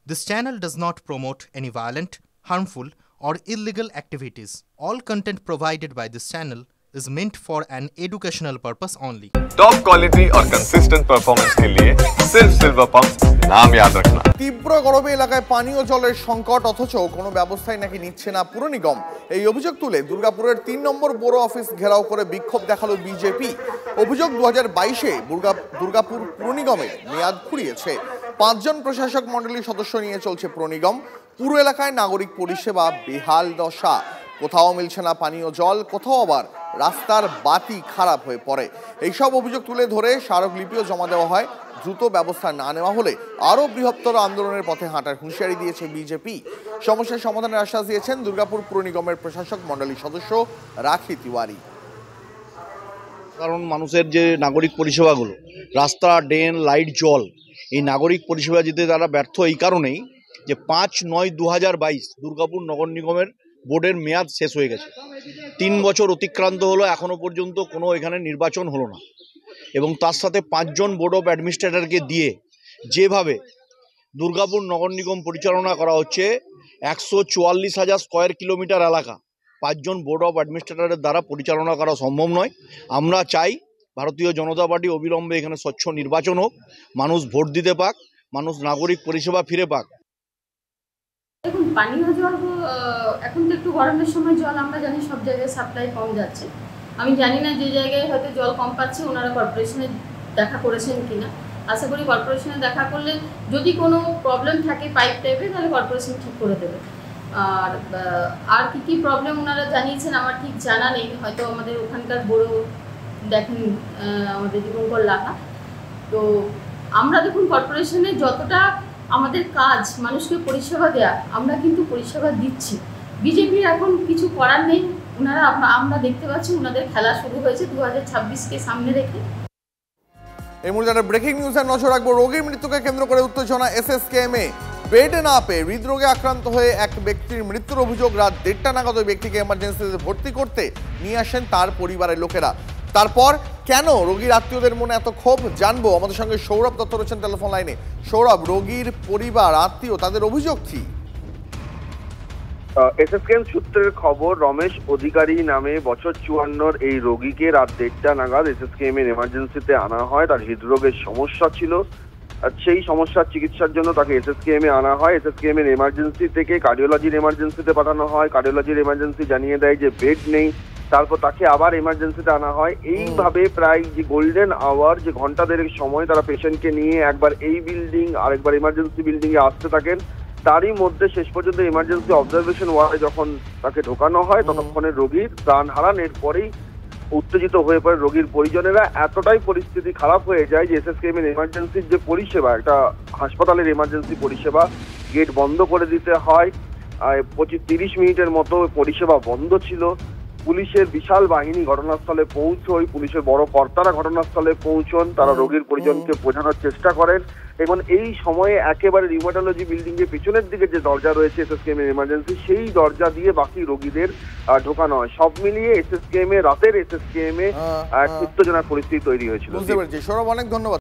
This channel does not promote any violent, harmful, or illegal activities. All content provided by this channel is meant for an educational purpose only. Top quality और consistent performance के लिए सिर्फ silver pump नाम याद रखना। তীব্র গরমে এলাকায় পানীয় জলের সংকট অথচ কোনো ব্যবস্থাই নাকি নিচ্ছে না পুর নিগম। এই অভিযোগ তুলে দুর্গাপুরের ৩ নম্বর বড় অফিস ঘেরাও করে বিক্ষোভ দেখালো বিজেপি। অভিযোগ ২০২২-এ দুর্গাপুর পুর নিগমের মেয়াদ ফুরিয়েছে। ৫ জন প্রশাসক মণ্ডলীর সদস্য নিয়ে চলছে পুর নিগম। পুরো এলাকায় নাগরিক পরিষেবা বেহাল দশা। কোথাও মিলছে না পানীয় জল, কোথাও আবার রাস্তার বাতি খারাপ হয়ে পড়ে। এইসব অভিযোগ তুলে ধরে স্মারকলিপিও জমা দেওয়া হয়। দ্রুত ব্যবস্থা না নেওয়া হলে আরও বৃহত্তর আন্দোলনের পথে হাঁটার হুঁশিয়ারি দিয়েছে বিজেপি। সমস্যার সমাধানের আশ্বাস দিয়েছেন দুর্গাপুর পুর নিগমের প্রশাসক মণ্ডলীর সদস্য রাখি তিওয়ারি। কারণ মানুষের যে নাগরিক পরিষেবাগুলো, রাস্তা, ড্রেন, লাইট, জল, এই নাগরিক পরিষেবা দিতে তারা ব্যর্থ এই কারণেই যে ৫-৯-২০২২ দুর্গাপুর নগর নিগমের বোর্ডের মেয়াদ শেষ হয়ে গেছে। ৩ বছর অতিক্রান্ত হলো, এখনও পর্যন্ত কোনো এখানে নির্বাচন হলো না। এবং তার সাথে ৫ জন বোর্ড অফ অ্যাডমিনিস্ট্রেটরকে দিয়ে যেভাবে দুর্গাপুর নগর নিগম পরিচালনা করা হচ্ছে, ১৪৪,০০০ স্কোয়ার কিলোমিটার এলাকা ৫ জন বোর্ড অফ অ্যাডমিনিস্ট্রেটরের দ্বারা পরিচালনা করা সম্ভব নয়। আমরা চাই ভারতীয় জনতা পার্টি অবিলম্বে এখানে স্বচ্ছ নির্বাচন হোক, মানুষ ভোট দিতে পাক, মানুষ নাগরিক পরিষেবা ফিরে পাক। দেখুন, পানীয় জল এখন তো একটু গরমের সময় জল আমরা জানি সব জায়গায় সাপ্লাই কম যাচ্ছে। আমি জানি না যে জায়গায় হয়তো জল কম পাচ্ছে ওনারা কর্পোরেশনে দেখা করেছেন কিনা। আশা করি কর্পোরেশনে দেখা করলে যদি কোনো প্রবলেম থাকে পাইপ টাইপে তাহলে কর্পোরেশন ঠিক করে দেবে। আর কী কী প্রবলেম ওনারা জানিয়েছেন আমার ঠিক জানা নেই। হয়তো আমাদের ওখানকার বড় দেখেন আমাদের দীপঙ্কর লাহা। তো আমরা দেখুন কর্পোরেশনে যতটা আমাদের কাজ মানুষকে পরিষেবা দেয়া, আমরা কিন্তু পরিষেবা দিচ্ছি। বিজেপির এখন কিছু করার নেই। ওনারা আমরা দেখতে পাচ্ছি ওনাদের খেলা শুরু হয়েছে ২০২৬-কে সামনে রেখে। এই মুহূর্তে ব্রেকিং নিউজের নজর রাখবো। রোগীর মৃত্যুকে কেন্দ্র করে উত্তেজনা এসএসকেএমে। বেড না পেয়ে হৃদরোগে আক্রান্ত হয়ে এক ব্যক্তির মৃত্যুর অভিযোগ। রাত ১:৩০ নাগাদ ওই ব্যক্তিকে এমার্জেন্সিতে ভর্তি করতে নিয়ে আসেন তার পরিবারের লোকেরা। তারপর কেন রোগীর আত্মীয়দের মনে এত ক্ষোভ জানবো। আমাদের সঙ্গে সৌরভ দত্ত রয়েছেন টেলিফোন লাইনে। সৌরভ, রোগীর পরিবার, আত্মীয়, তাদের অভিযোগ কি? এসএসকেএম সূত্রের খবর, রমেশ অধিকারী নামে বছর ৫৪ এই রোগীকে রাত ১:৩০ নাগাদ এসএসকেএম এর এমার্জেন্সিতে আনা হয়। তার হৃদরোগের সমস্যা ছিল। সেই সমস্যার চিকিৎসার জন্য তাকে এসএসকেএম এ আনা হয়। এসএসকেএম এর এমার্জেন্সি থেকে কার্ডিওলজির এমার্জেন্সিতে পাঠানো হয়। কার্ডিওলজির এমার্জেন্সি জানিয়ে দেয় যে বেড নেই। তারপর তাকে আবার এমার্জেন্সিতে আনা হয়। এইভাবে প্রায় যে গোল্ডেন আওয়ার, যে ঘন্টা দেড়েক সময় তারা পেশেন্টকে নিয়ে একবার এই বিল্ডিং আরেকবার এমার্জেন্সি বিল্ডিং এ আসতে থাকেন। তারই মধ্যে শেষ পর্যন্ত এমার্জেন্সি অবজারভেশন ওয়ার্ডে যখন তাকে ঢোকানো হয় ততক্ষণে রোগীর প্রাণ হারান। এরপরেই উত্তেজিত হয়ে পড়ে রোগীর পরিজনেরা। এতটাই পরিস্থিতি খারাপ হয়ে যায় যে এসএসকেএম এর এমার্জেন্সির যে পরিষেবা, একটা হাসপাতালের এমার্জেন্সি পরিষেবা, গেট বন্ধ করে দিতে হয়। ২৫-৩০ মিনিটের মতো পরিষেবা বন্ধ ছিল। পুলিশের বিশাল বাহিনী ঘটনাস্থলে পৌঁছয়, পুলিশের বড় কর্তারা ঘটনাস্থলে পৌঁছন। তারা রোগীর পরিজনকে বোঝানোর চেষ্টা করেন এবং এই সময়ে একেবারে রিউমাটোলজি বিল্ডিং এর পিছনের দিকে যে দরজা রয়েছে এসএসকেএম এর এমার্জেন্সি, সেই দরজা দিয়ে বাকি রোগীদের ঢোকানো হয়। সব মিলিয়ে এসএসকেএম এ রাতের এসএসকেএম এ উত্তেজনার পরিস্থিতি তৈরি হয়েছিল। বুঝতে পেরেছি সৌরভ, অনেক ধন্যবাদ।